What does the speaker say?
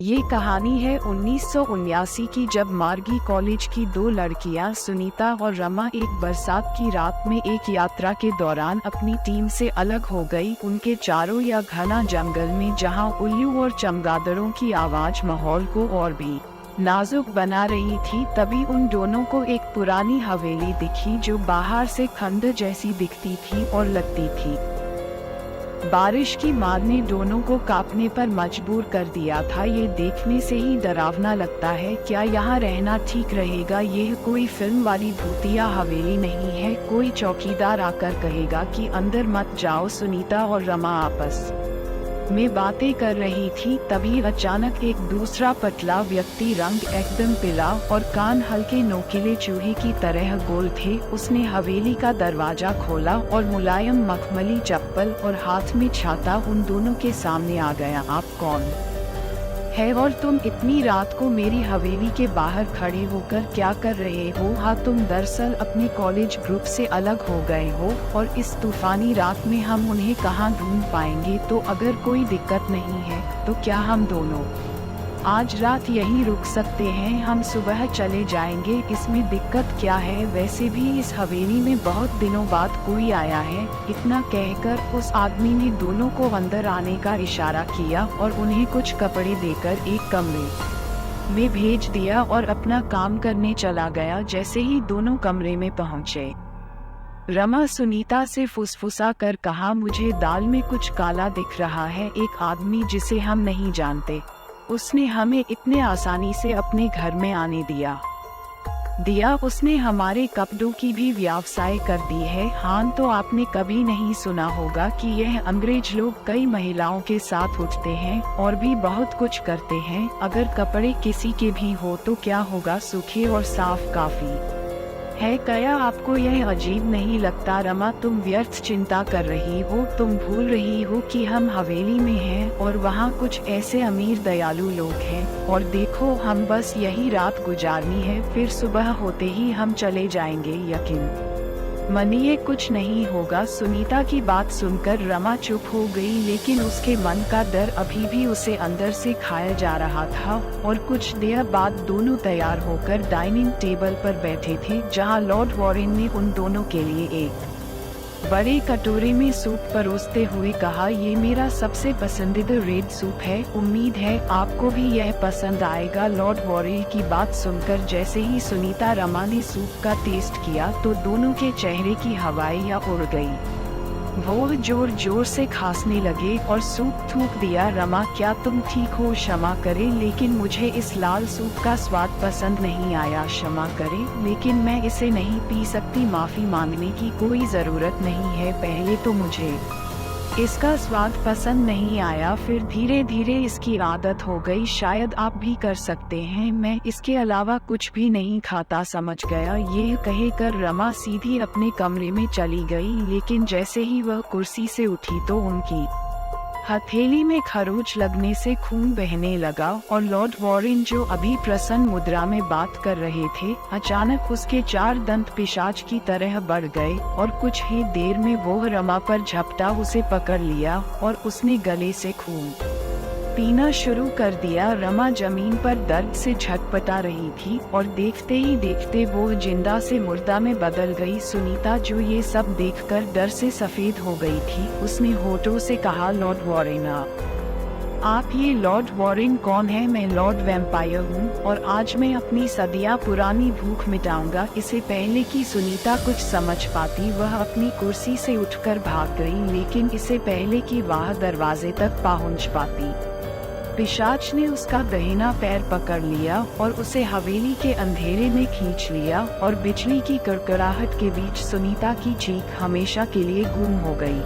ये कहानी है 1979 की, जब मार्गी कॉलेज की दो लड़कियां सुनीता और रमा एक बरसात की रात में एक यात्रा के दौरान अपनी टीम से अलग हो गई। उनके चारों या घना जंगल में, जहां उल्लू और चमगादड़ों की आवाज माहौल को और भी नाजुक बना रही थी, तभी उन दोनों को एक पुरानी हवेली दिखी जो बाहर से खंडर जैसी दिखती थी और लगती थी। बारिश की मार ने दोनों को कांपने पर मजबूर कर दिया था। ये देखने से ही डरावना लगता है। क्या यहाँ रहना ठीक रहेगा? यह कोई फिल्म वाली भूतिया हवेली नहीं है। कोई चौकीदार आकर कहेगा कि अंदर मत जाओ। सुनीता और रमा आपस में बातें कर रही थी, तभी अचानक एक दूसरा पतला व्यक्ति, रंग एकदम पीला और कान हल्के नोकीले चूहे की तरह गोल थे, उसने हवेली का दरवाजा खोला और मुलायम मखमली चप्पल और हाथ में छाता उन दोनों के सामने आ गया। आप कौन है और तुम इतनी रात को मेरी हवेली के बाहर खड़े होकर क्या कर रहे हो? हाँ, तुम दरअसल अपने कॉलेज ग्रुप से अलग हो गए हो और इस तूफानी रात में हम उन्हें कहाँ ढूंढ पाएंगे? तो अगर कोई दिक्कत नहीं है तो क्या हम दोनों आज रात यहीं रुक सकते हैं? हम सुबह चले जाएंगे, इसमें दिक्कत क्या है? वैसे भी इस हवेली में बहुत दिनों बाद कोई आया है। इतना कहकर उस आदमी ने दोनों को अंदर आने का इशारा किया और उन्हें कुछ कपड़े देकर एक कमरे में भेज दिया और अपना काम करने चला गया। जैसे ही दोनों कमरे में पहुंचे, रमा सुनीता से फुसफुसा कर कहा, मुझे दाल में कुछ काला दिख रहा है। एक आदमी जिसे हम नहीं जानते, उसने हमें इतने आसानी से अपने घर में आने दिया। उसने हमारे कपड़ों की भी व्यवसाय कर दी है। हाँ, तो आपने कभी नहीं सुना होगा कि यह अंग्रेज लोग कई महिलाओं के साथ उठते हैं और भी बहुत कुछ करते हैं। अगर कपड़े किसी के भी हो तो क्या होगा? सूखे और साफ काफी है। क्या आपको यह अजीब नहीं लगता? रमा, तुम व्यर्थ चिंता कर रही हो। तुम भूल रही हो कि हम हवेली में हैं और वहाँ कुछ ऐसे अमीर दयालु लोग हैं। और देखो, हम बस यही रात गुजारनी है, फिर सुबह होते ही हम चले जाएंगे। यकीन मानिए, कुछ नहीं होगा। सुनीता की बात सुनकर रमा चुप हो गई, लेकिन उसके मन का डर अभी भी उसे अंदर से खाया जा रहा था। और कुछ देर बाद दोनों तैयार होकर डाइनिंग टेबल पर बैठे थे, जहां लॉर्ड वॉरेन ने उन दोनों के लिए एक बड़े कटोरे में सूप परोसते हुए कहा, ये मेरा सबसे पसंदीदा रेड सूप है। उम्मीद है आपको भी यह पसंद आएगा। लॉर्ड वॉरेन की बात सुनकर जैसे ही सुनीता रमा ने सूप का टेस्ट किया तो दोनों के चेहरे की हवाइयाँ उड़ गई। वो जोर जोर से खांसने लगे और सूप थूक दिया। रमा, क्या तुम ठीक हो? क्षमा करें, लेकिन मुझे इस लाल सूप का स्वाद पसंद नहीं आया। क्षमा करें, लेकिन मैं इसे नहीं पी सकती। माफी मांगने की कोई जरूरत नहीं है। पहले तो मुझे इसका स्वाद पसंद नहीं आया, फिर धीरे धीरे इसकी आदत हो गई। शायद आप भी कर सकते हैं। मैं इसके अलावा कुछ भी नहीं खाता, समझ गया? ये कहकर रमा सीधी अपने कमरे में चली गई, लेकिन जैसे ही वह कुर्सी से उठी तो उनकी हथेली में खरोंच लगने से खून बहने लगा और लॉर्ड वॉरेन, जो अभी प्रसन्न मुद्रा में बात कर रहे थे, अचानक उसके 4 दंत पिशाच की तरह बढ़ गए और कुछ ही देर में वो रमा पर झपटा, उसे पकड़ लिया और उसने गले से खून पीना शुरू कर दिया। रमा जमीन पर दर्द से झटपटा रही थी और देखते ही देखते वो जिंदा से मुर्दा में बदल गई। सुनीता, जो ये सब देखकर डर से सफेद हो गई थी, उसने होठों से कहा, लॉर्ड वॉरेन, आप ये लॉर्ड वॉरेन कौन है? मैं लॉर्ड वैम्पायर हूँ और आज मैं अपनी सदियाँ पुरानी भूख मिटाऊंगा। इससे पहले कि सुनीता कुछ समझ पाती, वह अपनी कुर्सी से उठकर भाग गई, लेकिन इससे पहले कि वह दरवाजे तक पहुँच पाती, पिशाच ने उसका दाहिना पैर पकड़ लिया और उसे हवेली के अंधेरे में खींच लिया और बिजली की कड़कड़ाहट के बीच सुनीता की चीख हमेशा के लिए गुम हो गई।